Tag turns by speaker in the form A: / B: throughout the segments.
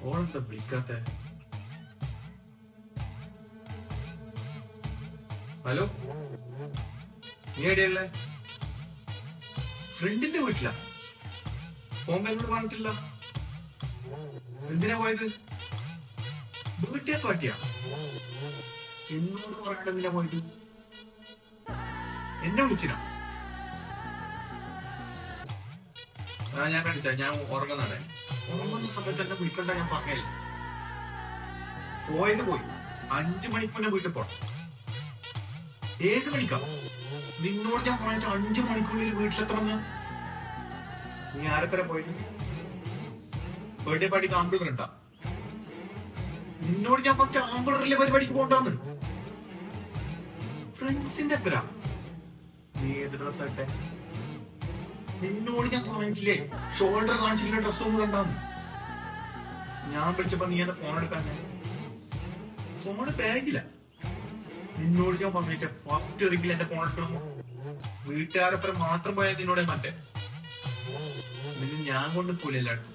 A: ഓളെന്താ വിളിക്കാത്ത? Hello, നീ എവിടെയല്ലേ? ഫ്രണ്ടിന്റെ വീട്ടിലാ? പോകുമ്പോ എന്നോട് പറഞ്ഞിട്ടില്ല. എന്തിനാ പോയത്? ബർത്ത്ഡേ പാർട്ടിയാ? എന്നോട് പറയാണ്ട് എന്തിനാ പോയത്? എന്നെ വിളിച്ചിനാ? ഞാൻ കണ്ടിട്ടാ, ഞാൻ ഉറങ്ങുന്നാണ്. ഉറങ്ങുന്ന സമയത്ത് എന്നെ വിളിക്കണ്ട ഞാൻ പറഞ്ഞില്ല. പോയത് പോയി. 5 മണിക്കൂറിന്റെ വീട്ടിൽ പോണം. 7 മണിക്കാ? നിന്നോട് ഞാൻ പറഞ്ഞിട്ട് 5 മണിക്കൂറിൽ വീട്ടിലെത്തണം. നീ ആരൊക്കെ പോയിട്ട്? ബർത്ത്ഡേ പാർട്ടിക്ക് ആമ്പിളർ ഉണ്ടാ? നിന്നോട് ഞാൻ പറഞ്ഞ ആമ്പിളറിലെ പരിപാടിക്ക് പോണ്ടാന്ന്. ഫ്രണ്ട്സിന്റെ പേരാ. നീ ഏത് ഡ്രസ് ആട്ടെ? നിന്നോട് ഞാൻ പറഞ്ഞിട്ടില്ലേ ഷോൾഡർ കാണിച്ചില്ല ഡ്രസ് ഒന്നും കണ്ടാന്ന്. ഞാൻ വിളിച്ചപ്പോ നീ എന്റെ ഫോൺ എടുക്കാൻ. ഫോണ് ബാഗില്ല. നിന്നോട് ഞാൻ പറഞ്ഞിട്ട് ഫസ്റ്റ് റിങ്ങിൽ എന്റെ ഫോൺ എടുക്കണം. വീട്ടുകാരപ്പുറം മാത്രം പോയാൽ നിന്നോടെ മറ്റേ നിന്നെ ഞാൻ കൊണ്ട് പോലെ എല്ലായിടത്തും.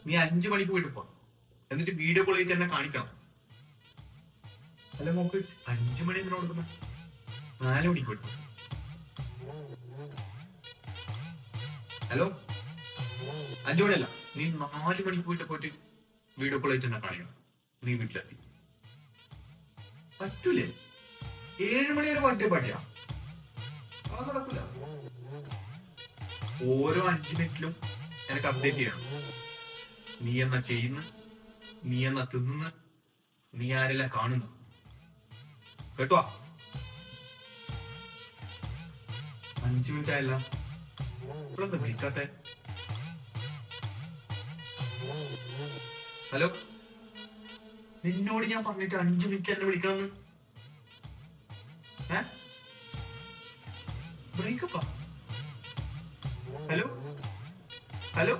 A: നീ 5 മണിക്ക് വീട്ടിൽ പോ, എന്നിട്ട് വീഡിയോ കോൾ ചെയ്തിട്ട് എന്നെ കാണിക്കണം. അല്ല നോക്ക്, 5 മണി എന്തിനാ കൊടുക്കുന്നത്? 4 മണിക്ക് വിട്ടു. ഹലോ, 5 മണിയല്ല, നീ 4 മണിക്ക് വീട്ടിൽ പോയിട്ട് വീഡിയോ കോൾ ചെയ്തിട്ട് എന്നെ കാണിക്കണം. നീ വീട്ടിലെത്തി. പറ്റൂലേ? 7 മണി വരെ ബർത്ത്ഡേ പാർട്ടിയാ? അത് നടക്കൂല. ഓരോ 5 മിനിറ്റിലും എനിക്ക് അപ്ഡേറ്റ് ചെയ്യണം. നീ എന്നാ ചെയ്യുന്നു, നീ എന്നാ തിന്നുന്നു, നീ ആരെല്ലാം കാണുന്നു. കേട്ടോ? 5 മിനിറ്റ് ആയല്ല, ഇപ്പോഴെന്താ വിളിക്കാത്ത? ഹലോ, നിന്നോട് ഞാൻ പറഞ്ഞിട്ട് 5 മിനിറ്റ് എന്നെ വിളിക്കണമെന്ന്. ബ്രേക്കപ്പാ? Hello hello